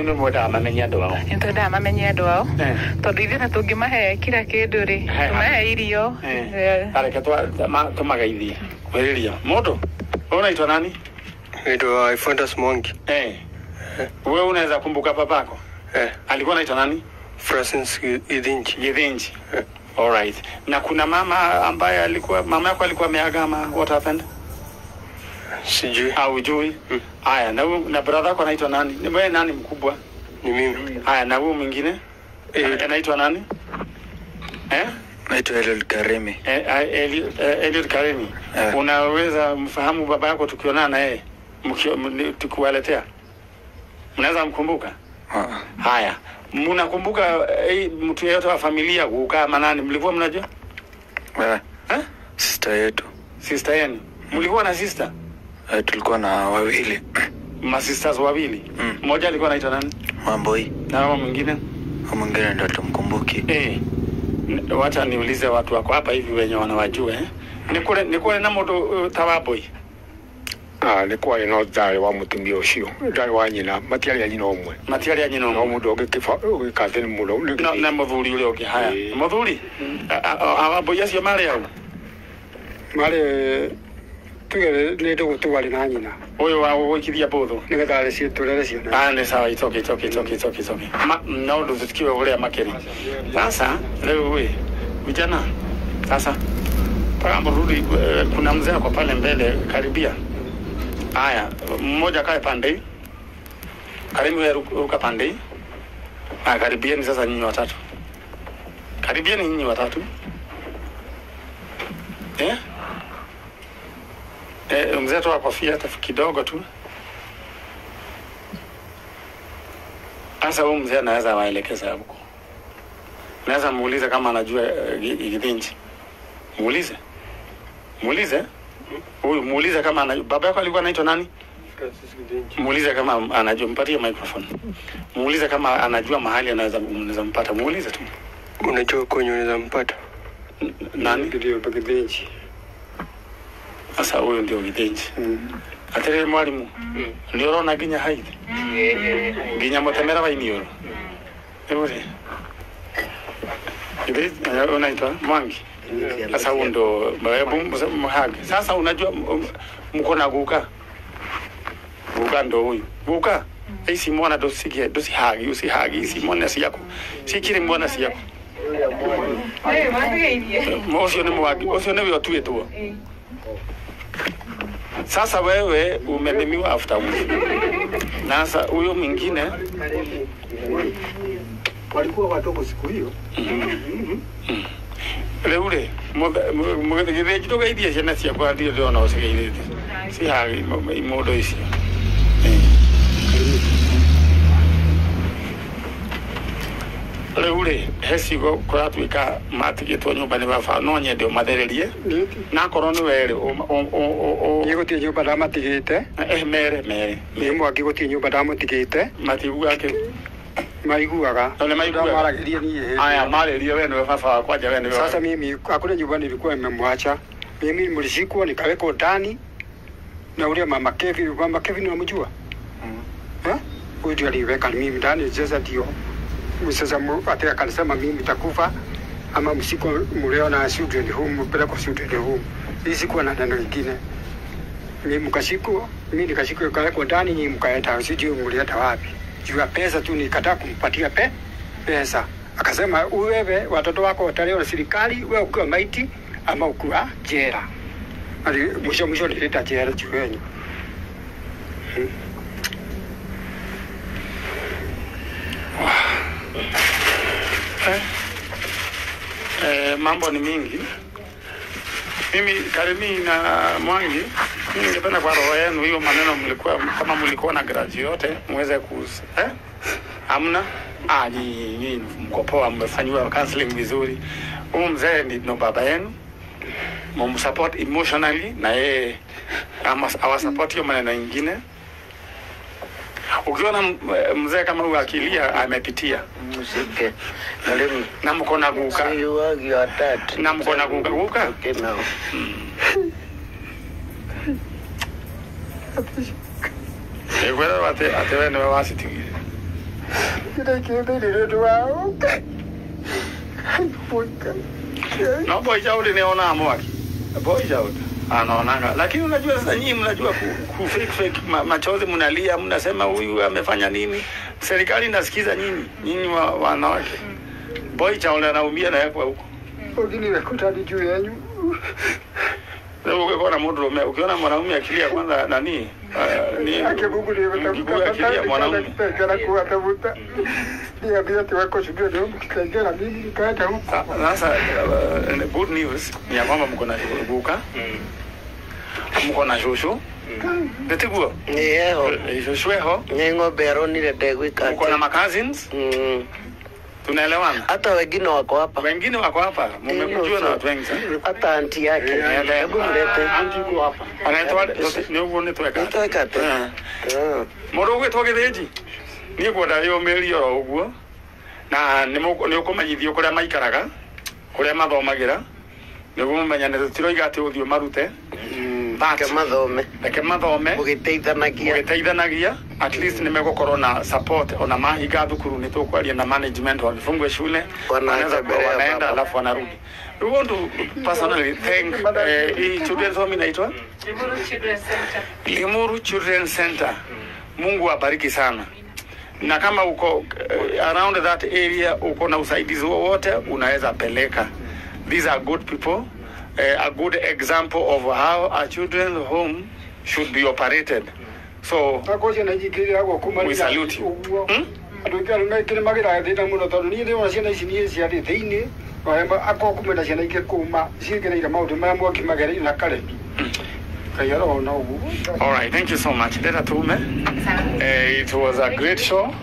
no moda amenya ndwao ntoda amenya ndwao tondu ithe na tungimahe kila kindu ri tumahe irio areke tumageithie kwiriria mundu unaitwa nani? Naitwa Fondas Mongi. Wewe unaweza kumbuka babako? Alikuwa anaitwa nani? Francis Githinji. All right. Na kuna mama ambaye mama yako alikuwa ameagama, what happened? Sijui. Hujui? Haya, na brother yako anaitwa nani? Ni wewe nani mkubwa? Ni mimi. Haya, na wewe mwingine? Anaitwa nani? Naitwa Eliud Karemi. Eliud Karemi. Unaweza mfahamu baba yako tukionana na yeye? Tukiwaletea. Mnaweza mkumbuka? Haya. Mnakumbuka mtu yeyote wa familia kukaa manani mlikuwa mnajua? Sister yetu. Sister yenu. Mlikuwa na sister? Tulikuwa na wawili. Sisters wawili. Mmoja alikuwa anaitwa nani? Mamboi. Na mwingine? Mwingine ndo tumkumbuki. Wacha niulize watu wako hapa hivi wenye wanawajua Nikule na moto Tawaboi. Nikuwa ino dai wa mutumia ucio dai wa nyina matiari ya nyina omwe no mundu ogikathini muno na muthuri ule oke haya muthuri Awaboi acio mari au mari tugere ni ndugu twari na nyina uyu wa gwikithia botho nigetha reci turere ciana ni sawa itoke no ndo tukiwe ule makeri sasa leo wewe vijana sasa panga rudi kuna mzee kwa pale mbele karibia. Haya, mmoja kae pande. Karibu ruka pande. Karibieni sasa nyinyi watatu. Karibieni nyinyi watatu. Mzee toa kofia kidogo tu. Sasa huyu mzee anaweza waelekeza huko. Naweza muulize kama anajua Githinji. Muulize. Huyu muulize kama anajua. Baba yako alikuwa anaitwa nani? Muulize kama anajua, mpatie microphone. Muulize kama anajua mahali anaweza mpata. Muulize tu. Unajua kwenye unaweza mpata? Nani? Ndio Githinji. Sasa huyo ndio Githinji. Atere mwalimu. Ndio rona ginya haidi. Ginya motemera wa inioro. Ewe. Githinji unaitwa Mwangi. Sasa ndo mhagi. Sasa unajua mko na guka ndo huyu guka isi mwana usihagi isi mwana si yako sikiri mwana si yako osio ni mwagi osio ni wewe tu. Sasa wewe umemimiwa after na sasa huyo mwingine walikuwa watoto siku hiyo. Leure mugethigithia kitoga ithia ciana cia kwa ndio ndona ucigeithite si hagi imodo icio Leure hesigo kuratuika matigitwo nyumba ni baba no nyende umathererie na korwo ni were yigutie nyumba ndamatigite mere ni mwaki gutie nyumba ndamutigite matigu yake maiguaga na maiguaga maragiria nie haya maragiria wewe ni baba wako aje wewe sasa mimi hakuna nyumba nilikuwa nimemwacha mimi mlishikwa nikawekwa ndani na ule mama Kevin unamjua huyu ndio aliweka mimi ndani sasa ndio sasa ate akalisema mimi nitakufa ama msiko mleo na children home peleka children home hizi kwa na neno lingine mimi mkashikwa mimi nikashikwa nikawekwa ndani nyinyi mkaenda usije mlienda wapi juu ya pesa tu nikataa kumpatia pesa. Akasema wewe watoto wako wataleo na serikali, wewe ukiwa maiti ama ukiwa jela. Ali mwisho nileta jela juu yenu. Mambo ni mingi. Mimi Karemi na Mwangi, mimi ningependa kwa roho yenu hiyo maneno mlikuwa na graduate yote muweze hamna ni mkopoa mmefanywa counseling vizuri. Huyu mzee ndo baba yenu. Mumsupport emotionally na yeye support hiyo maneno mengine. Ukiona mzee kama huyu akilia amepitia muziki na mko na guka na mko na guka Ekwela ate wewe wasiti Kile kile ndio wao. No boy child ni ona mwaki. Boy child anaonanga, lakini unajua sasa nyinyi mnajua ku fake machozi mnalia, mnasema huyu amefanya nini? Serikali inasikiza nyinyi wanawake. Boy child anaumia na yako huko. Ogini wekutani juu yenu. Leo ukiona mwanaume, ukiona mwanaume akilia kwanza nani? Ni akibugu ni akilia mwanaume. Kana kuwatafuta. Ndio bila tuweko shuguli ndio mkitengera mimi nikaenda huko. Sasa good news ni kwamba mko na buka. Mko na shosho. Ndeteguo. Yeho. Shosho. Nyengo bero ni ndegwe kati. Mko na cousins? Tunaelewana? Hata wengine wako hapa. Wengine wako hapa. Mmekujua na watu wengi sana. Hata anti yake. Hebu mlete. Anti yuko hapa. Anaitwa ni uone tuweka. Tuweka tu. Morogo twagetheji. Ni gwada yo meri yo uguo. Na ni ukomanyithio kuria maikaraga. Kuria mathomagira. Niguo mumenya ne tutiroiga ati uthio marute. Ke mathome. Mugiteithanagia. At least nimegũkorwo na support ona mahinga thukuru ni tukwaria na management walifungwe shule wanaenda alafu wanarudi. We want to personally thank children's home inaitwa Limuru Children's Center. Mungu abariki sana. Na kama uko around that area uko na usaidizi wowote unaweza peleka. These are good people. A good example of how a children's home should be operated. So we salute you. Ndio na kile magira thina muno tondu ni ndio ciana ici ni cia thiini akokumena ciana ingĩ kuma cigereire maundu maya mwoki magereire na kare. Kayaro na ugu. All right, thank you so much. It was a great show.